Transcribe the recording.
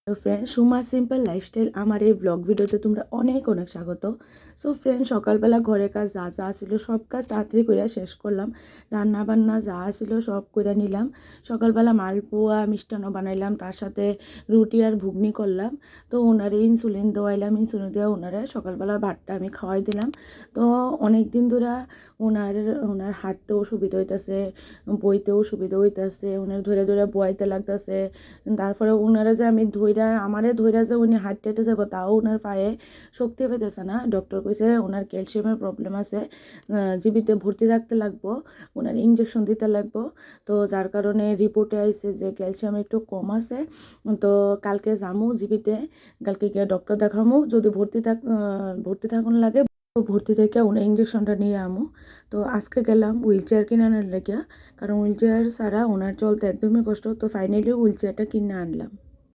Hello friend, Suma simple lifestyle আমার এই blog ভিডিওতে তোমরা অনেক অনেক স্বাগত। সো ফ্রেন্ড, সকালবেলা ঘরের কাজ যা যা ছিল সব কাজ তাড়াতাড়ি করে শেষ করলাম। রান্না বান্না যা ছিল সব করে নিলাম। সকালবেলা মালপোয়া মিষ্টান্ন বানাইলাম, তার সাথে রুটি আর ঘুগনি করলাম। তো ওনারে ইনসুলিন দেওয়াইলাম, ইনসুলিন দেওয়া ওনারে সকালবেলা ভাতটা আমি খাওয়াই দিলাম। তো অনেক দিন ধরে ওনার ওনার হাঁটতেও সুবিধা হইতেছে, বইতেও সুবিধা হইতেছে, ওনার ধরে ধরে বইতে লাগতেছে। তারপরে ওনারা যে আমি আমারে ধইরা যে উনি হাঁটতে হেঁটে যাবো তাও ওনার পায়ে শক্তি পেতেছে না। ডক্টর কইছে ওনার ক্যালসিয়ামের প্রবলেম আছে, জিবিতে ভর্তি রাখতে লাগবো, ওনার ইঞ্জেকশন দিতে লাগবো। তো যার কারণে রিপোর্টে আইছে যে ক্যালসিয়াম একটু কম আছে। তো কালকে যামু জিবিতে, কালকে গিয়ে ডক্টর দেখামু, যদি ভর্তি থাকুন লাগে ভর্তি থেকে ওনার ইঞ্জেকশনটা নিয়ে আমু। তো আজকে গেলাম হুইল চেয়ার কিনে আনার লেগে, কারণ হুইল চেয়ার ছাড়া ওনার চলতে একদমই কষ্ট। তো ফাইনালি হুইল চেয়ারটা কিনে আনলাম।